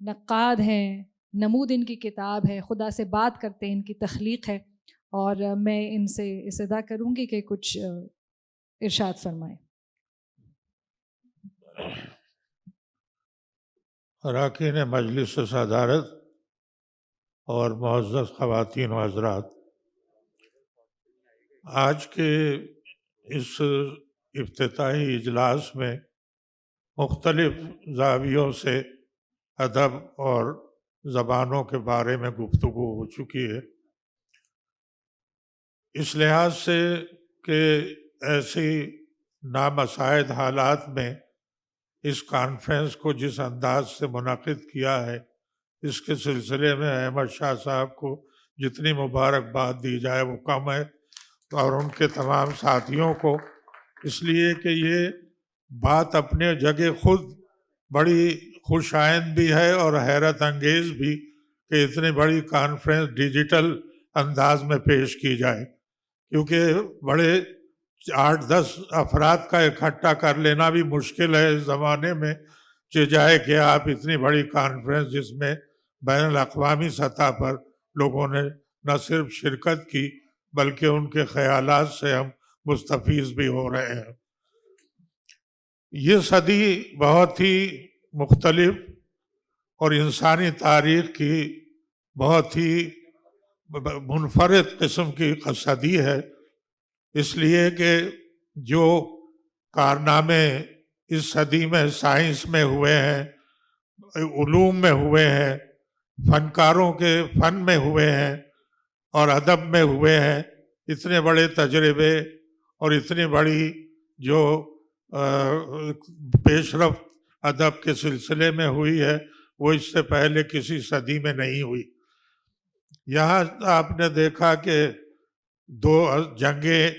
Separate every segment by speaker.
Speaker 1: نقاد ہیں، نمود ان کی کتاب ہے، خدا سے بات کرتے ہیں، ان کی تخلیق ہے، اور میں ان سے استدعا کروں گی کہ کچھ ارشاد فرمائیں۔
Speaker 2: اراکین مجلس صدارت اور معزز خواتین و حضرات، آج کے اس افتتاحی اجلاس میں مختلف زاویوں سے ادب اور زبانوں کے بارے میں گفتگو ہو چکی ہے۔ اس لحاظ سے کہ ایسی نامساعد حالات میں اس کانفرنس کو جس انداز سے منعقد کیا ہے، اس کے سلسلے میں احمد شاہ صاحب کو جتنی مبارکباد دی جائے وہ کم ہے، اور ان کے تمام ساتھیوں کو، اس لیے کہ یہ بات اپنے جگہ خود بڑی خوش آئند بھی ہے اور حیرت انگیز بھی کہ اتنی بڑی کانفرنس ڈیجیٹل انداز میں پیش کی جائے، کیونکہ بڑے 8-10 افراد کا اکٹھا کر لینا بھی مشکل ہے اس زمانے میں، جائے کہ آپ اتنی بڑی کانفرنس جس میں بین الاقوامی سطح پر لوگوں نے نہ صرف شرکت کی بلکہ ان کے خیالات سے ہم مستفیض بھی ہو رہے ہیں۔ یہ صدی بہت ہی مختلف اور انسانی تاریخ کی بہت ہی منفرد قسم کی صدی ہے، اس لیے کہ جو کارنامے اس صدی میں سائنس میں ہوئے ہیں، علوم میں ہوئے ہیں، فنکاروں کے فن میں ہوئے ہیں اور ادب میں ہوئے ہیں، اتنے بڑے تجربے اور اتنی بڑی جو پیش رفت ادب کے سلسلے میں ہوئی ہے وہ اس سے پہلے کسی صدی میں نہیں ہوئی۔ یہاں آپ نے دیکھا کہ 2 جنگیں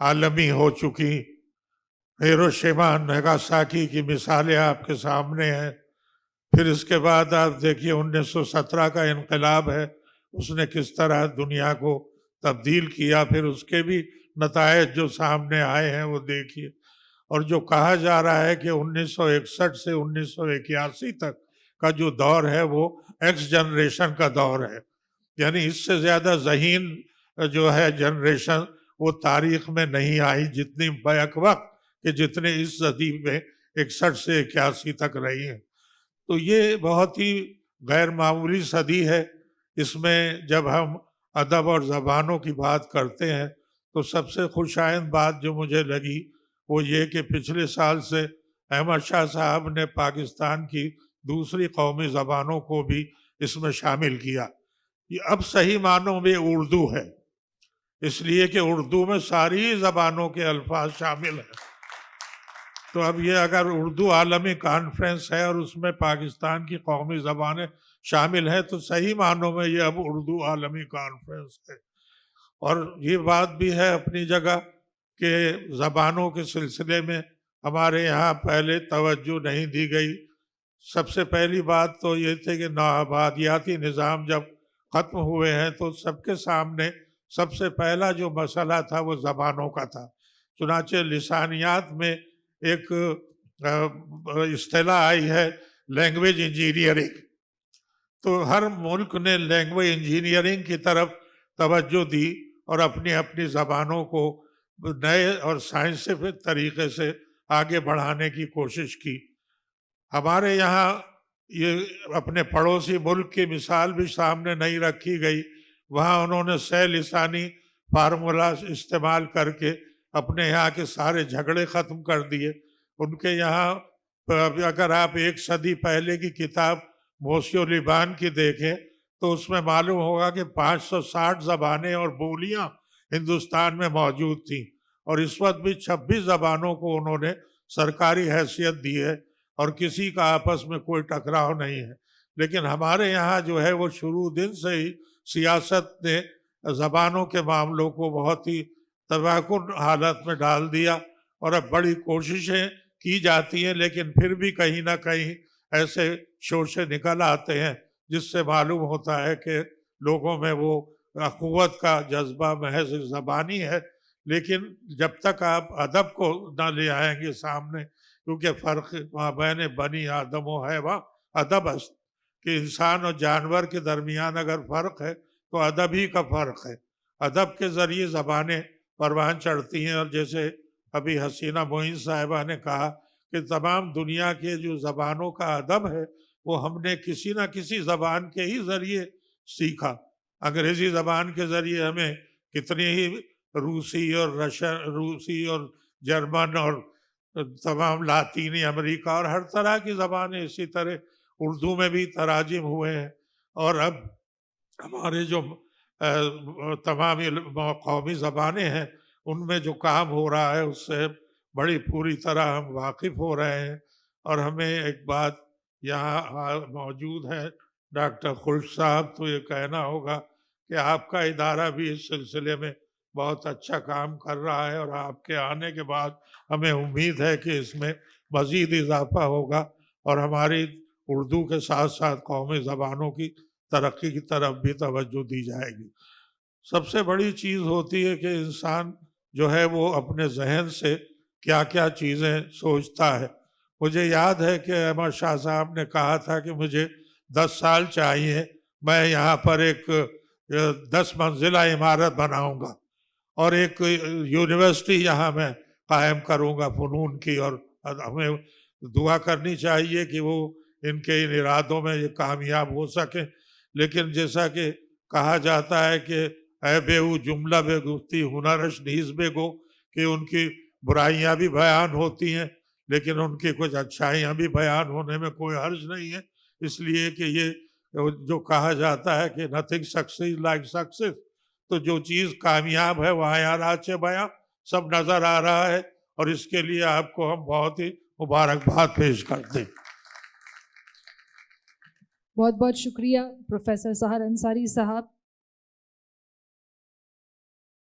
Speaker 2: عالمی ہو چکی، ہیروشیما ناگاساکی کی مثالیں آپ کے سامنے ہیں، پھر اس کے بعد آپ دیکھیے 1917 کا انقلاب ہے، اس نے کس طرح دنیا کو تبدیل کیا، پھر اس کے بھی نتائج جو سامنے آئے ہیں وہ دیکھیے، اور جو کہا جا رہا ہے کہ 1961 سے 1981 تک کا جو دور ہے وہ ایکس جنریشن کا دور ہے، یعنی اس سے زیادہ ذہین جو ہے جنریشن وہ تاریخ میں نہیں آئی جتنی بیک وقت کہ جتنے اس صدی میں 61 سے 81 تک رہی ہیں۔ تو یہ بہت ہی غیر معمولی صدی ہے۔ اس میں جب ہم ادب اور زبانوں کی بات کرتے ہیں تو سب سے خوش آئند بات جو مجھے لگی وہ یہ کہ پچھلے سال سے احمد شاہ صاحب نے پاکستان کی دوسری قومی زبانوں کو بھی اس میں شامل کیا۔ یہ اب صحیح معنوں میں اردو ہے، اس لیے کہ اردو میں ساری زبانوں کے الفاظ شامل ہیں۔ تو اب یہ اگر اردو عالمی کانفرنس ہے اور اس میں پاکستان کی قومی زبانیں شامل ہیں تو صحیح معنوں میں یہ اب اردو عالمی کانفرنس ہے۔ اور یہ بات بھی ہے اپنی جگہ کہ زبانوں کے سلسلے میں ہمارے یہاں پہلے توجہ نہیں دی گئی۔ سب سے پہلی بات تو یہ تھی کہ نوآبادیاتی نظام جب ختم ہوئے ہیں تو سب کے سامنے سب سے پہلا جو مسئلہ تھا وہ زبانوں کا تھا، چنانچہ لسانیات میں ایک اصطلاح آئی ہے لینگویج انجینئرنگ، تو ہر ملک نے لینگویج انجینئرنگ کی طرف توجہ دی اور اپنی اپنی زبانوں کو نئے اور سائنسفک طریقے سے آگے بڑھانے کی کوشش کی۔ ہمارے یہاں یہ اپنے پڑوسی ملک کی مثال بھی سامنے نہیں رکھی گئی، وہاں انہوں نے سہ لسانی فارمولا استعمال کر کے اپنے یہاں کے سارے جھگڑے ختم کر دیے۔ ان کے یہاں اگر آپ 1 صدی پہلے کی کتاب موسیو لیبان کی دیکھیں تو اس میں معلوم ہوگا کہ 560 زبانیں اور بولیاں ہندوستان میں موجود تھیں، اور اس وقت بھی 26 زبانوں کو انہوں نے سرکاری حیثیت دی ہے اور کسی کا آپس میں کوئی ٹکراؤ نہیں ہے۔ لیکن ہمارے یہاں جو ہے وہ شروع دن سے ہی سیاست نے زبانوں کے معاملوں کو بہت ہی تباہ کن حالت میں ڈال دیا، اور اب بڑی کوششیں کی جاتی ہیں لیکن پھر بھی کہیں نہ کہیں ایسے شورشے نکل آتے ہیں جس سے معلوم ہوتا ہے کہ لوگوں میں وہ اخوت کا جذبہ محض زبانی ہے، لیکن جب تک آپ ادب کو نہ لے آئیں گے سامنے، کیونکہ فرق مابین بنی آدم و حیوان ادب است، کہ انسان اور جانور کے درمیان اگر فرق ہے تو ادب ہی کا فرق ہے. ادب کے ذریعے زبانیں پروان چڑھتی ہیں، اور جیسے ابھی حسینہ معین صاحبہ نے کہا کہ تمام دنیا کے جو زبانوں کا ادب ہے وہ ہم نے کسی نہ کسی زبان کے ہی ذریعے سیکھا. انگریزی زبان کے ذریعے ہمیں کتنی ہی روسی اور جرمن اور تمام لاطینی امریکہ اور ہر طرح کی زبانیں، اسی طرح اردو میں بھی تراجم ہوئے ہیں. اور اب ہمارے جو تمام قومی زبانیں ہیں ان میں جو کام ہو رہا ہے اس سے بڑی پوری طرح ہم واقف ہو رہے ہیں. اور ہمیں ایک بات یہاں موجود ہے ڈاکٹر خلد صاحب، تو یہ کہنا ہوگا کہ آپ کا ادارہ بھی اس سلسلے میں بہت اچھا کام کر رہا ہے، اور آپ کے آنے کے بعد ہمیں امید ہے کہ اس میں مزید اضافہ ہوگا اور ہماری اردو کے ساتھ ساتھ قومی زبانوں کی ترقی کی طرف بھی توجہ دی جائے گی. سب سے بڑی چیز ہوتی ہے کہ انسان جو ہے وہ اپنے ذہن سے کیا کیا چیزیں سوچتا ہے. مجھے یاد ہے کہ احمد شاہ صاحب نے کہا تھا کہ مجھے 10 سال چاہیے، میں یہاں پر ایک 10 منزلہ عمارت بناؤں گا اور ایک یونیورسٹی یہاں میں قائم کروں گا فنون کی. اور ہمیں دعا کرنی چاہیے کہ وہ ان کے ان ارادوں میں یہ کامیاب ہو سکے. لیکن جیسا کہ کہا جاتا ہے کہ اے بیہو جملہ بے گفتی ہنرش نیز بے گو، کہ ان کی برائیاں بھی بیان ہوتی ہیں لیکن ان کی کچھ اچھائیاں بھی بیان ہونے میں کوئی حرج نہیں ہے. اس لیے کہ یہ جو کہا جاتا ہے کہ نتھنگ سکسیز لائک سکسیس، تو جو چیز کامیاب ہے وہاں آراچے بیاں سب نظر آ رہا ہے، اور اس کے لیے آپ کو ہم بہت ہی مبارکباد پیش کرتے ہیں.
Speaker 1: بہت بہت شکریہ پروفیسر سحر انصاری صاحب.